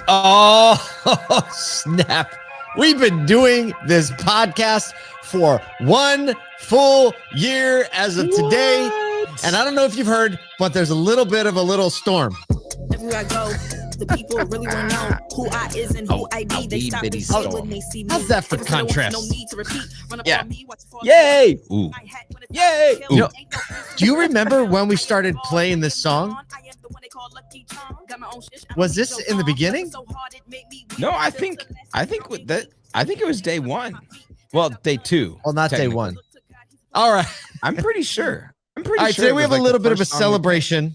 Oh, snap. We've been doing this podcast for 1 full year as of today. And I don't know if you've heard, but there's a little bit of a little storm. Everywhere I go, the people really want to know who I is and who I be. They stop and shit when they see me. How's that for contrast? No need to repeat. Run up Yeah. on me, watch it fall. Yay! Ooh. Yay! You know, do you remember when we started playing this song? Was this in the beginning? No, I think it was day one. Well, day two. Well, not day one. All right. I'm pretty sure. All right, today we have a little bit of a celebration,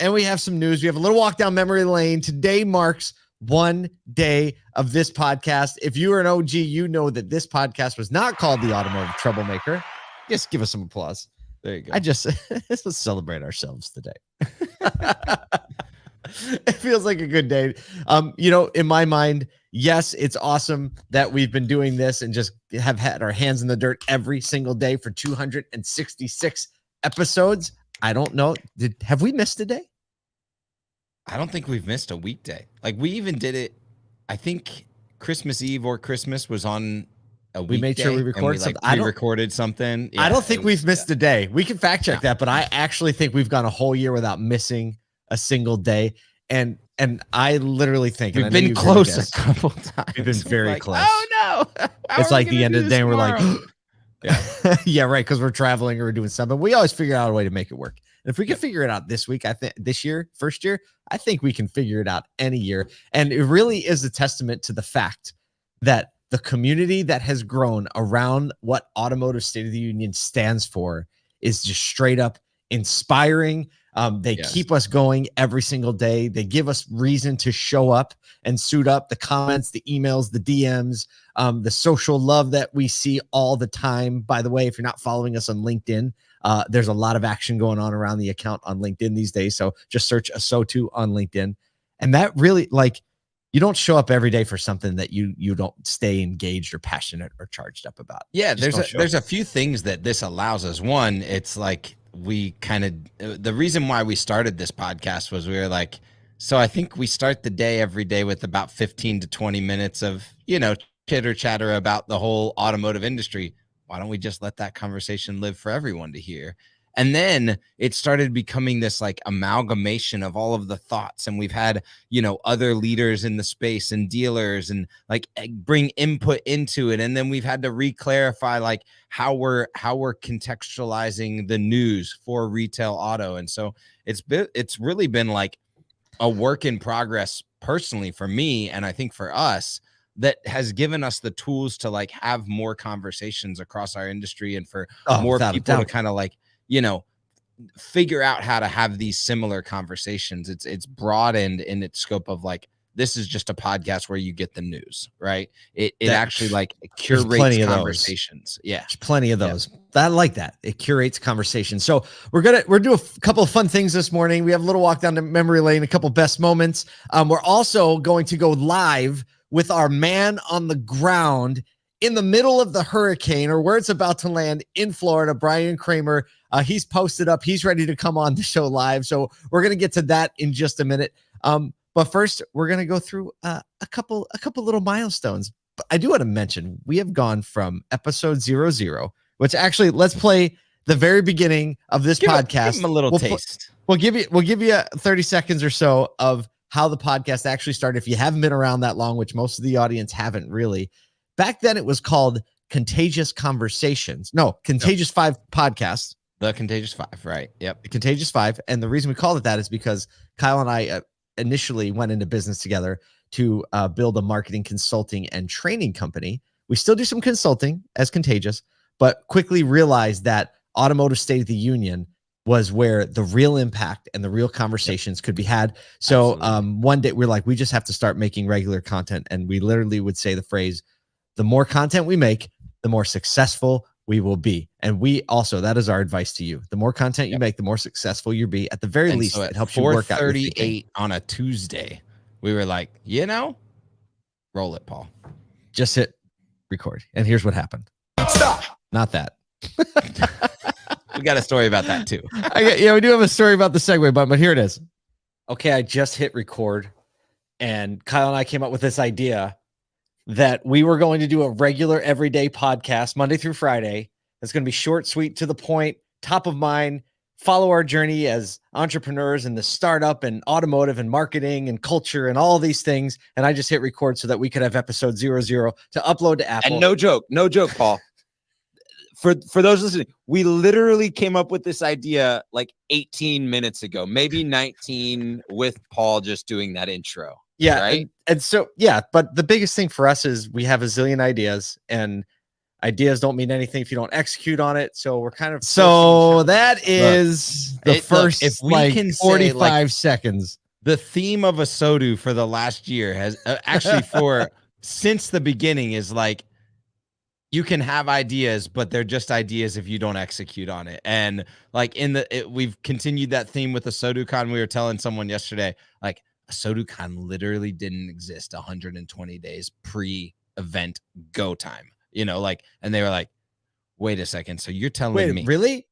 and we have some news. We have a little walk down memory lane. Today marks 1 day of this podcast. If you are an OG, you know that this podcast was not called the Automotive Troublemaker. Just give us some applause. There you go. Let's celebrate ourselves today. It feels like a good day. In my mind, yes, it's awesome that we've been doing this and just have had our hands in the dirt every single day for 266 episodes. I don't know. Have we missed a day? I don't think we've missed a weekday. Like, we even did it. I think Christmas Eve or Christmas was on a weekday. We made sure we recorded something. We recorded something. Yeah, I don't think we've missed a day. We can fact check that, but I actually think we've gone a whole year without missing a single day. And I literally think we've been close a couple times. We've been very close. Oh no! It's like the end of the day and we're like, yeah, yeah, right, because we're traveling or we're doing something. We always figure out a way to make it work. And if we can figure it out this week, I think this year, first year, I think we can figure it out any year. And it really is a testament to the fact that the community that has grown around what Automotive State of the Union stands for is just straight up inspiring. They keep us going every single day. They give us reason to show up and suit up. The comments, the emails, the DMs, the social love that we see all the time. By the way, if you're not following us on LinkedIn, there's a lot of action going on around the account on LinkedIn these days. So just search ASOTU on LinkedIn. And that really, like, you don't show up every day for something that you don't stay engaged or passionate or charged up about. Yeah, there's a few things that this allows us. One, it's like, we kind of, the reason why we started this podcast was we were like, so I think we start the day every day with about 15 to 20 minutes of, chitter chatter about the whole automotive industry. Why don't we just let that conversation live for everyone to hear? And then it started becoming this like amalgamation of all of the thoughts. And we've had, other leaders in the space and dealers and like bring input into it. And then we've had to re-clarify like how we're contextualizing the news for retail auto. And so it's really been like a work in progress personally for me. And I think for us, that has given us the tools to like have more conversations across our industry and for more people to kind of like, figure out how to have these similar conversations. It's broadened in its scope of like, this is just a podcast where you get the news, right? It actually like curates conversations. Yeah. There's plenty of those. Yeah. I like that. It curates conversations. So we're do a couple of fun things this morning. We have a little walk down to memory lane, a couple best moments. We're also going to go live with our man on the ground in the middle of the hurricane, or where it's about to land in Florida, Brian Kramer. He's posted up. He's ready to come on the show live. So we're going to get to that in just a minute. But first, we're going to go through a couple little milestones. But I do want to mention, we have gone from episode 00, which actually, let's play the very beginning of this podcast. Give him a little taste. We'll give you 30 seconds or so of how the podcast actually started. If you haven't been around that long, which most of the audience haven't really. Back then, it was called Contagious Conversations. No, Contagious 5 Podcast. The Contagious 5, right? Yep. The Contagious 5. And the reason we called it that is because Kyle and I initially went into business together to build a marketing, consulting, and training company. We still do some consulting as Contagious, but quickly realized that Automotive State of the Union was where the real impact and the real conversations could be had. So one day we're like, we just have to start making regular content. And we literally would say the phrase, the more content we make, the more successful we will be. And we also, that is our advice to you. The more content you make, the more successful you'll be. At the very least, so it helps you work out. 4:38 on a Tuesday, we were like, roll it, Paul. Just hit record. And here's what happened. Stop. Not that. We got a story about that too. We do have a story about the segue button, but here it is. Okay, I just hit record and Kyle and I came up with this idea that we were going to do a regular everyday podcast Monday through Friday. That's going to be short, sweet, to the point, top of mind, follow our journey as entrepreneurs in the startup and automotive and marketing and culture and all these things. And I just hit record so that we could have episode 00 to upload to Apple. And no joke, Paul. For those listening, we literally came up with this idea like 18 minutes ago, maybe 19, with Paul just doing that intro. Yeah. Right. And so, yeah, but the biggest thing for us is we have a zillion ideas, and ideas don't mean anything if you don't execute on it. So we're kind of, So that is the first, if we can 45 seconds. The theme of ASOTU for the last year has actually since the beginning is like, you can have ideas, but they're just ideas if you don't execute on it. And like we've continued that theme with ASOTUCon. We were telling someone yesterday, like ASOTUCon literally didn't exist 120 days pre-event go time, like, and they were like, wait a second. So you're telling me really?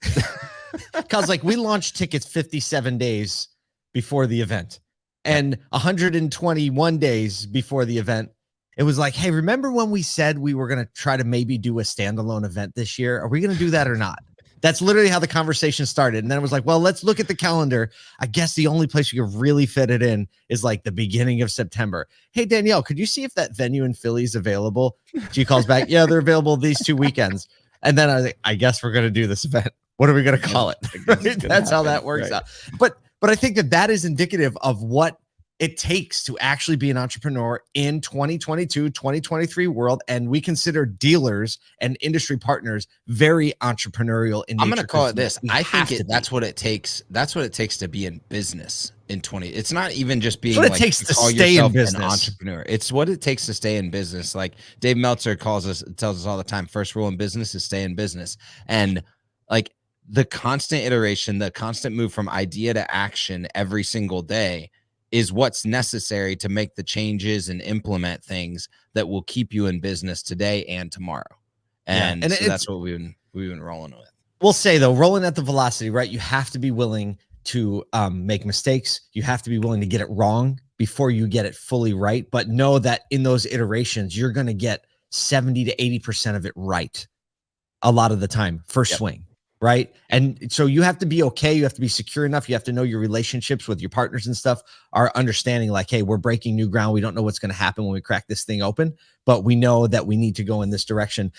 Cause like we launched tickets 57 days before the event and 121 days before the event. It was like, hey, remember when we said we were going to try to maybe do a standalone event this year? Are we going to do that or not? That's literally how the conversation started. And then it was like, well, let's look at the calendar. I guess the only place we could really fit it in is like the beginning of September. Hey, Danielle, could you see if that venue in Philly is available? She calls back. Yeah, they're available these 2 weekends. And then I was like, I guess we're going to do this event. What are we going to call it? That's how that works out. But I think that is indicative of what it takes to actually be an entrepreneur in 2022, 2023 world. And we consider dealers and industry partners very entrepreneurial in nature. I'm going to call it this. I think that's what it takes. That's what it takes to be in business in 20. It's not even just being what it takes to stay in business. An entrepreneur. It's what it takes to stay in business. Like Dave Meltzer tells us all the time, first rule in business is stay in business. And like the constant iteration, the constant move from idea to action every single day is what's necessary to make the changes and implement things that will keep you in business today and tomorrow. And so that's what we've been rolling with. We'll say though, rolling at the velocity, right? You have to be willing to make mistakes. You have to be willing to get it wrong before you get it fully right. But know that in those iterations, you're going to get 70 to 80% of it right a lot of the time, first swing. Right. And so you have to be okay. You have to be secure enough. You have to know your relationships with your partners and stuff are understanding like, hey, we're breaking new ground. We don't know what's going to happen when we crack this thing open, but we know that we need to go in this direction.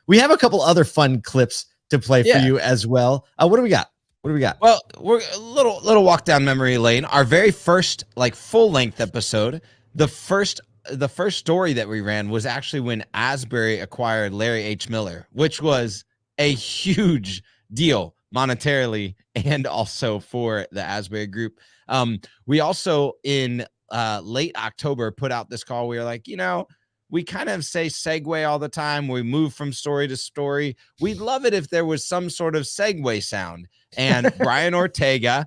We have a couple other fun clips to play for you as well. What do we got? Well, we're a little walk down memory lane. Our very first like full length episode, the first story that we ran was actually when Asbury acquired Larry H. Miller, which was a huge deal monetarily and also for the Asbury Group. We also in late October put out this call. We were like, we kind of say segue all the time. We move from story to story. We'd love it if there was some sort of segue sound. And Brian Ortega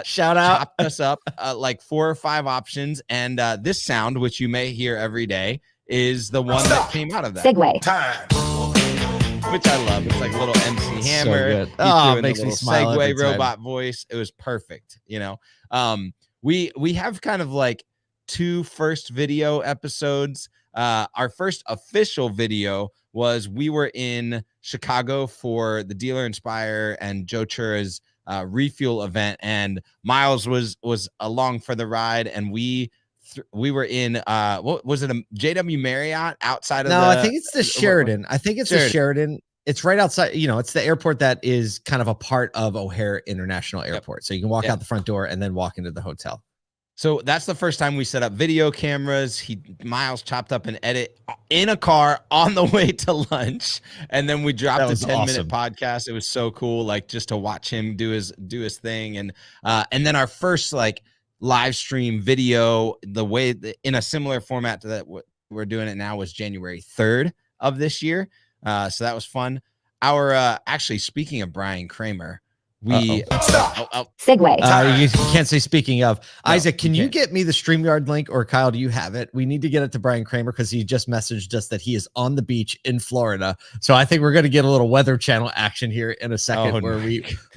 shout out chopped us up like 4 or 5 options. And this sound, which you may hear every day, is the one that came out of that. Segue time. Which I love. It's like a little MC Hammer. So oh, it makes me smile. Segue robot voice. It was perfect. We have kind of like 2 first video episodes. Our first official video was we were in Chicago for the Dealer Inspire and Joe Chura's refuel event, and Miles was along for the ride, and we were in what was it, a JW Marriott outside of I think it's the Sheraton. The Sheraton. It's right outside, it's the airport that is kind of a part of O'Hare International Airport. So you can walk out the front door and then walk into the hotel. So that's the first time we set up video cameras. Miles chopped up an edit in a car on the way to lunch, and then we dropped a 10-minute podcast. It was so cool, like just to watch him do his thing, and then our first like live stream video, in a similar format to that what we're doing it now, was January 3rd of this year. So that was fun. Our actually, speaking of Brian Kramer, we Segue. You can't say speaking of. No, Isaac, can you you can't. get me the StreamYard link, or Kyle, do you have it? We need to get it to Brian Kramer because he just messaged us that he is on the beach in Florida. So I think we're going to get a little Weather Channel action here in a second where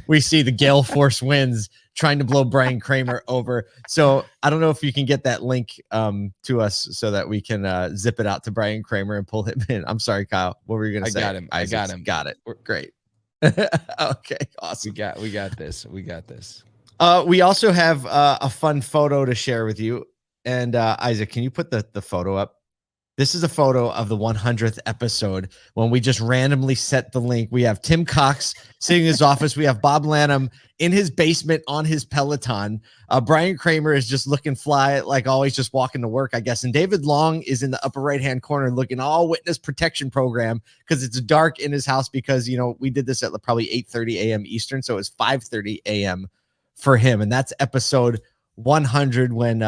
we see the gale force winds trying to blow Brian Kramer over. So I don't know if you can get that link to us so that we can zip it out to Brian Kramer and pull him in. I'm sorry, Kyle. What were you going to say? got him. I got him. Got it. Great. Okay, awesome. We got this. We got this. We also have a fun photo to share with you. And Isaac, can you put the photo up? This is a photo of the 100th episode when we just randomly set the link. We have Tim Cox sitting in his office. We have Bob Lanham in his basement on his Peloton. Brian Kramer is just looking fly, like always, just walking to work, I guess. And David Long is in the upper right-hand corner looking all witness protection program because it's dark in his house because, you know, we did this at probably 8:30 a.m. Eastern. So it was 5:30 a.m. for him. And that's episode 100 when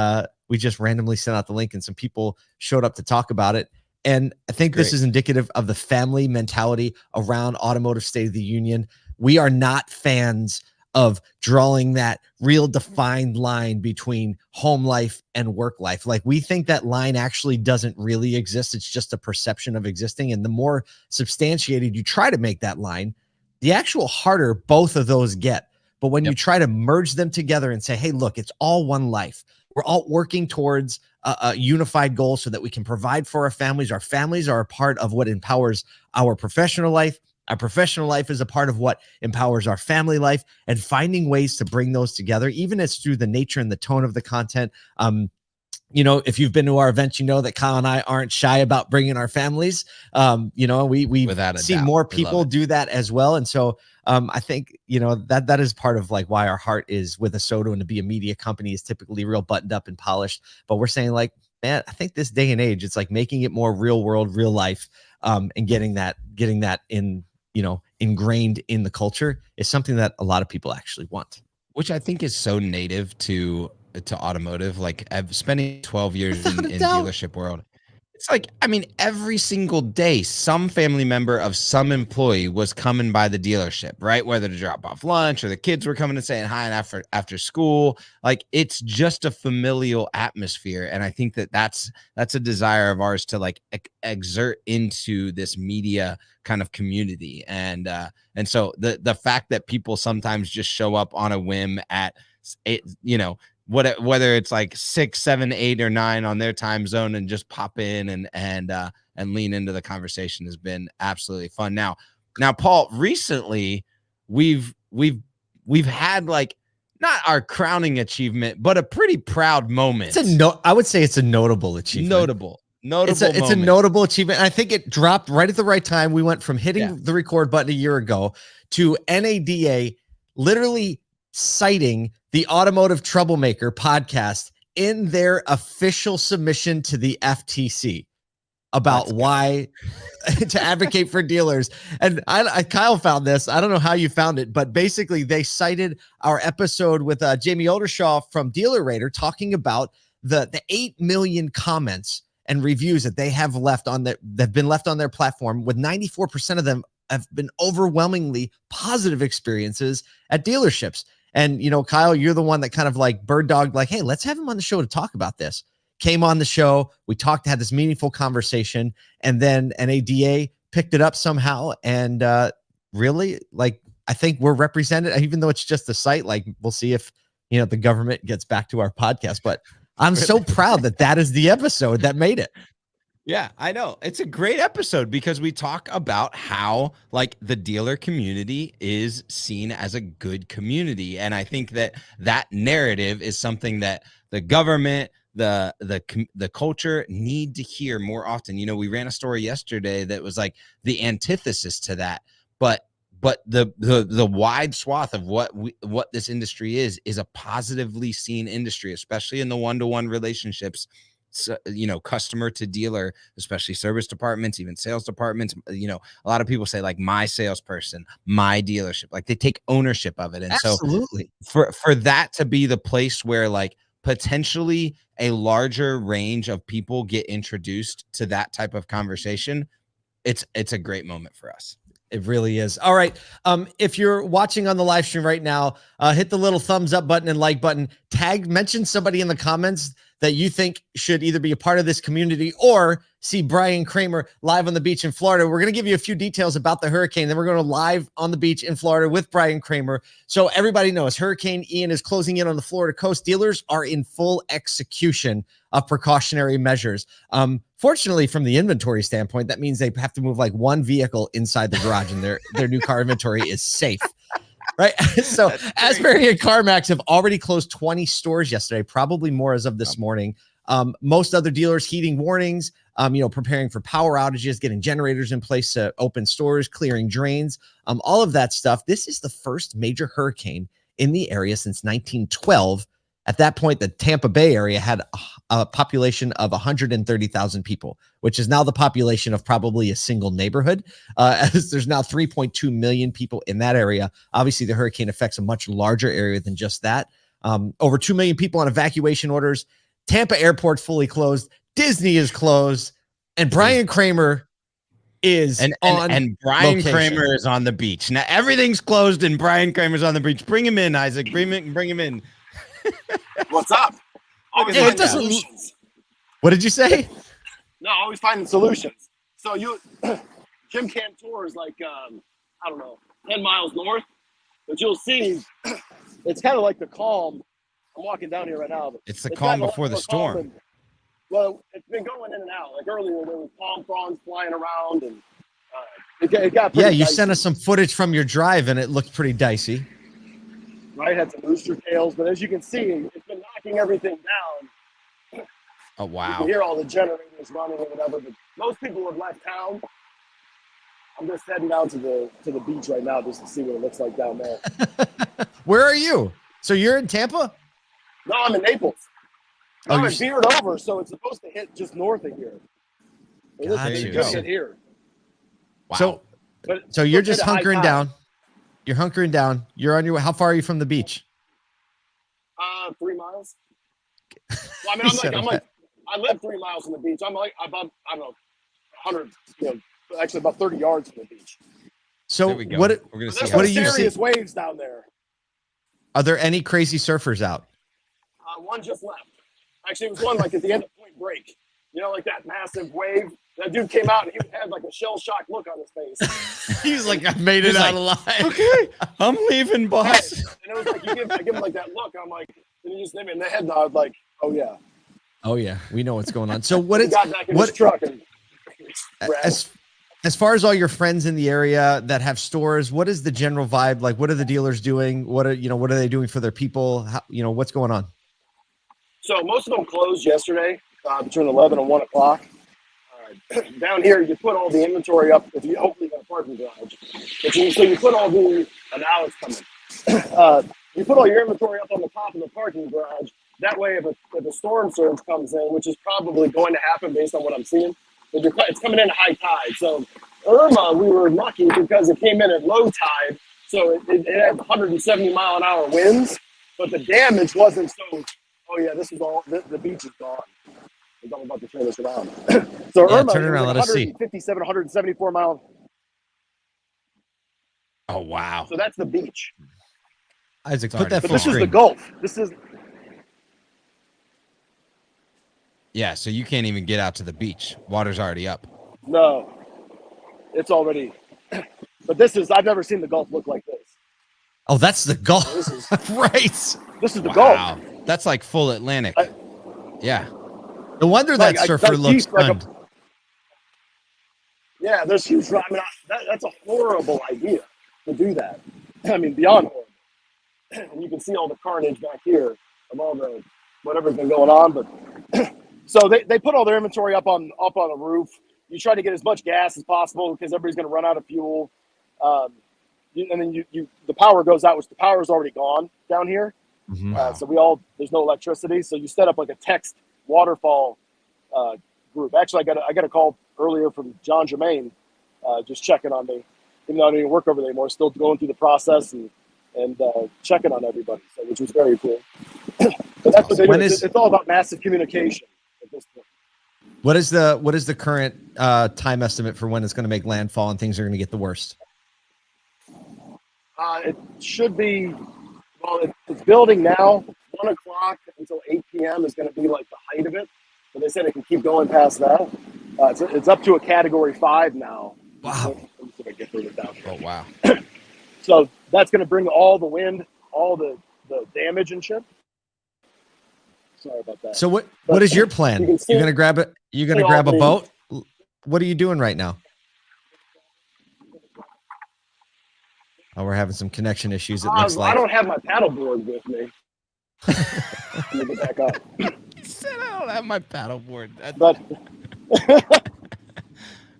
we just randomly sent out the link and some people showed up to talk about it. And I think this is indicative of the family mentality around Automotive State of the Union. We are not fans of drawing that real defined line between home life and work life. Like, we think that line actually doesn't really exist. It's just a perception of existing. And the more substantiated you try to make that line, the actual harder both of those get. But when you try to merge them together and say, hey, look, it's all one life. We're all working towards a unified goal so that we can provide for our families. Our families are a part of what empowers our professional life. Our professional life is a part of what empowers our family life, and finding ways to bring those together, even as through the nature and the tone of the content. You know, if you've been to our events, you know that Kyle and I aren't shy about bringing our families. You know, we see more people do that as well. And so I think, you know, that is part of like why our heart is with ASOTU, and to be a media company is typically real buttoned up and polished. But we're saying, like, man, I think this day and age, it's like making it more real world, real life, and getting that in, you know, ingrained in the culture is something that a lot of people actually want. Which I think is so native to automotive. Like, I've spending 12 years in dealership world. It's like, I mean, every single day, some family member of some employee was coming by the dealership, right? Whether to drop off lunch or the kids were coming and saying hi and after school. Like, it's just a familial atmosphere. And I think that's a desire of ours to like exert into this media kind of community. And so the fact that people sometimes just show up on a whim at, you know, whether it's like 6, 7, 8, or 9 on their time zone and just pop in and lean into the conversation has been absolutely fun. Now, Paul, recently we've had like not our crowning achievement, but a pretty proud moment. I would say it's a notable achievement. Notable. It's a notable achievement. I think it dropped right at the right time. We went from hitting the record button a year ago to NADA literally citing the Automotive Troublemaker podcast in their official submission to the FTC about why to advocate for dealers. And Kyle found this. I don't know how you found it, but basically they cited our episode with Jamie Oldershaw from Dealer Rater talking about the 8 million comments and reviews that they have left on that been left on their platform, with 94% of them have been overwhelmingly positive experiences at dealerships. And, you know, Kyle, you're the one that kind of like bird dogged, like, hey, let's have him on the show to talk about this. Came on the show. We talked, had this meaningful conversation, and then NADA picked it up somehow. And really, like, I think we're represented, even though it's just a site. Like, we'll see if, you know, the government gets back to our podcast. But I'm so proud that is the episode that made it. Yeah, I know. It's a great episode because we talk about how like the dealer community is seen as a good community. And I think that narrative is something that the government, the culture need to hear more often. You know, we ran a story yesterday that was like the antithesis to that, but the wide swath of what this industry is a positively seen industry, especially in the one-to-one relationships. So, you know, customer to dealer, especially service departments, even sales departments. You know, a lot of people say like my salesperson, my dealership, like they take ownership of it. And absolutely, so for that to be the place where like potentially a larger range of people get introduced to that type of conversation, it's a great moment for us. It really is. All right. If you're watching on the live stream right now, hit the little thumbs up button and like button. Mention somebody in the comments that you think should either be a part of this community or see Brian Kramer live on the beach in Florida. We're going to give you a few details about the hurricane. Then we're going to live on the beach in Florida with Brian Kramer. So everybody knows Hurricane Ian is closing in on the Florida coast. Dealers are in full execution of precautionary measures. Fortunately, from the inventory standpoint, that means they have to move like one vehicle inside the garage and their new car inventory is safe. Right. So Asbury and CarMax have already closed 20 stores yesterday, probably more as of this morning. Most other dealers heeding warnings, preparing for power outages, getting generators in place to open stores, clearing drains, all of that stuff. This is the first major hurricane in the area since 1912. At that point, the Tampa Bay area had a population of 130,000 people, which is now the population of probably a single neighborhood, as there's now 3.2 million people in that area. Obviously, the hurricane affects a much larger area than just that. Over 2 million people on evacuation orders. Tampa Airport fully closed. Disney is closed. And Brian Kramer is and Brian location. Kramer is on the beach. Now, everything's closed and Brian Kramer's on the beach. Bring him in, Isaac. Bring him in. What's up? What did you say? No, always finding solutions. So Jim Cantor is like, 10 miles north, but you'll see it's kind of like the calm. I'm walking down here right now. But it's the calm before the storm. Well, it's been going in and out. Like earlier, there was palm fronds flying around, and it got pretty you dicey. sent us some footage from your drive, and it looked pretty dicey. Right, had some rooster tails, but as you can see, it's been knocking everything down. Oh wow! You can hear all the generators running or whatever, but most people have left town. I'm just heading down to the beach right now just to see what it looks like down there. Where are you? So you're in Tampa? No, I'm in Naples. Oh, I'm in veered over, so it's supposed to hit just north of here. Got It's you. gonna hit here. Wow. So you're just hunkering down. You're hunkering down. You're on your way. How far are you from the beach? 3 miles. Well, I mean, I live 3 miles from the beach. I'm like about, I don't know, 100, actually about 30 yards from the beach. So We're gonna see There's how what some do you see? serious waves down there. Are there any crazy surfers out? One just left. Actually, it was one like at the end of Point Break. Like that massive wave. That dude came out and he had like a shell-shocked look on his face. He's like, I made it out alive. Okay, I'm leaving, boss. And it was like, I give him like that look. I'm like, and he just gave me in the head nod, like, oh yeah. Oh yeah, we know what's going on. So what He is got back in his truck and as far as all your friends in the area that have stores, what is the general vibe like? What are the dealers doing? What are they doing for their people? How, what's going on? So most of them closed yesterday between 11 and 1 o'clock. Down here, you put all the inventory up. If you hopefully got a parking garage, so you put all the now it's coming. You put all your inventory up on the top of the parking garage. That way, if a storm surge comes in, which is probably going to happen based on what I'm seeing, it's coming in high tide. So Irma, we were lucky because it came in at low tide, so it had 170 mile an hour winds, but the damage wasn't so. Oh yeah, this is all. The beach is gone. I'm about to turn this around. So Irma, turn around. Let us see. 157, 174 miles. Oh wow! So that's the beach. Isaac, put that But full this is screen. the Gulf. This is. Yeah, so you can't even get out to the beach. Water's already up. No, it's already. But this is. I've never seen the Gulf look like this. Oh, that's the Gulf. This is Right. This is the Wow, Gulf. that's like full Atlantic. Yeah. No wonder that surfer looks stunned. Yeah, there's huge. I mean, that's a horrible idea to do that. I mean, beyond horrible. And you can see all the carnage back here of all the whatever's been going on. But so they put all their inventory up on a roof. You try to get as much gas as possible because everybody's going to run out of fuel. And then the power goes out, which the power is already gone down here. Mm-hmm. So there's no electricity. So you set up like a text waterfall group. Actually, I got a call earlier from John Germain, just checking on me. Even though I don't even work over there anymore, still going through the process and checking on everybody, so, which was very cool. But that's what they do. It's all about massive communication at this point. What is the current time estimate for when it's going to make landfall and things are going to get the worst? It should be, well, it's building now. 1 o'clock until 8 p.m. is going to be like the height of it. But they said it can keep going past that. It's up to a category 5 now. Wow. Let me see if I can get further down here. Oh, wow. So that's going to bring all the wind, all the damage and shit. Sorry about that. So what is your plan? You're gonna grab it. You're gonna grab a boat. What are you doing right now? Oh, we're having some connection issues. It looks like I don't have my paddleboard with me. Let me get back up. He said I don't have my paddleboard. But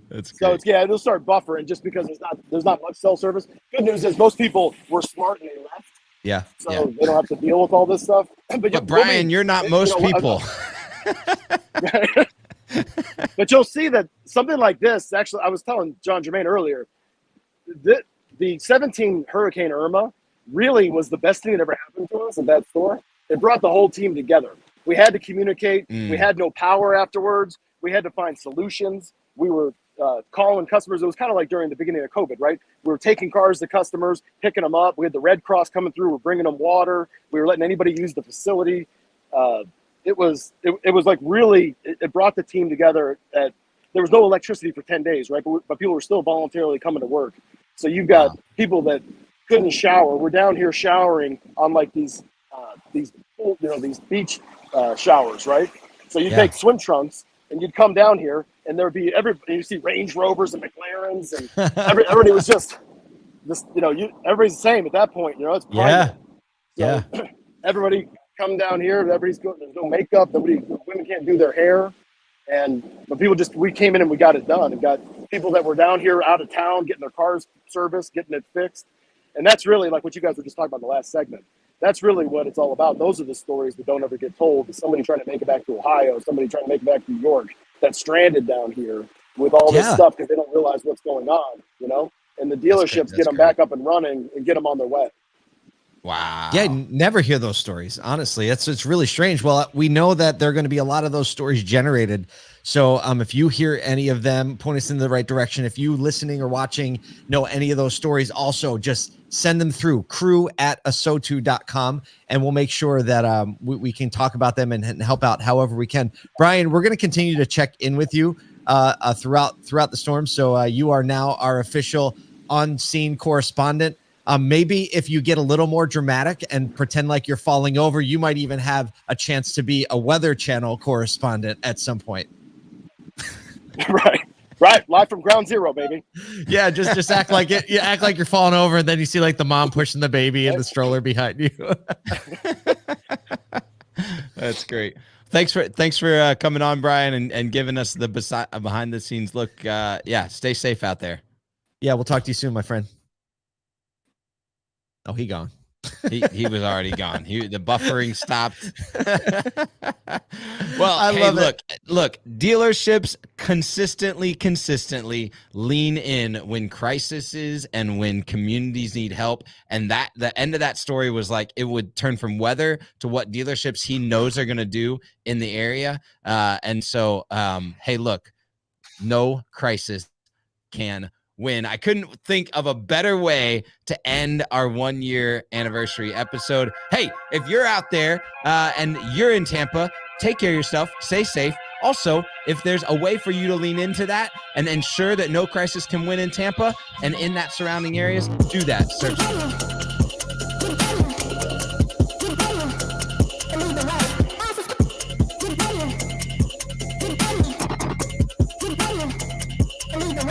That's so great. it'll start buffering just because there's not much cell service. Good news is most people were smart and they left, yeah. so they don't have to deal with all this stuff. But Brian, you're not most people. But you'll see that something like this. Actually, I was telling John Germain earlier, the 17 Hurricane Irma really was the best thing that ever happened to us at that store. It brought the whole team together. We had to communicate. We had no power afterwards. We had to find solutions. We were calling customers. It was kind of like during the beginning of COVID, right? We were taking cars to customers, picking them up. We had the Red Cross coming through. We're bringing them water. We were letting anybody use the facility. It was like really, it brought the team together. There was no electricity for 10 days, right? But people were still voluntarily coming to work. So you've got people that couldn't shower. We're down here showering on like these beach showers, right? So you take swim trunks and you'd come down here and there'd be you see Range Rovers and McLarens and everybody was just this, everybody's the same at that point, it's private. So everybody come down here, everybody's good, there's no makeup, women can't do their hair. But we came in and we got it done and got people that were down here out of town getting their cars serviced, getting it fixed. And that's really like what you guys were just talking about in the last segment. That's really what it's all about. Those are the stories that don't ever get told. Somebody trying to make it back to Ohio, somebody trying to make it back to New York that's stranded down here with all this stuff because they don't realize what's going on, and the dealerships get them back up and running and get them on their way. Wow. Yeah, never hear those stories. Honestly, it's really strange. Well, we know that there are going to be a lot of those stories generated. So if you hear any of them, point us in the right direction. If you listening or watching know any of those stories, also just send them through crew@asotu.com and we'll make sure that we can talk about them and help out however we can. Brian, we're going to continue to check in with you throughout the storm. So you are now our official on-scene correspondent. Maybe if you get a little more dramatic and pretend like you're falling over, you might even have a chance to be a Weather Channel correspondent at some point. Right. Live from ground zero, baby. Yeah. Just act like it. You act like you're falling over and then you see like the mom pushing the baby in the stroller behind you. That's great. Thanks for coming on, Brian, and giving us the behind the scenes look. Stay safe out there. Yeah. We'll talk to you soon, my friend. Oh, he gone. He was already gone. The buffering stopped. Well, I love it. Look, dealerships consistently lean in when crises and when communities need help. And the end of that story was like it would turn from weather to what dealerships he knows are going to do in the area. And so, hey, look, no crisis can win. I couldn't think of a better way to end our 1-year anniversary episode. Hey, if you're out there and you're in Tampa, take care of yourself, stay safe. Also, if there's a way for you to lean into that and ensure that no crisis can win in Tampa and in that surrounding areas, do that. Search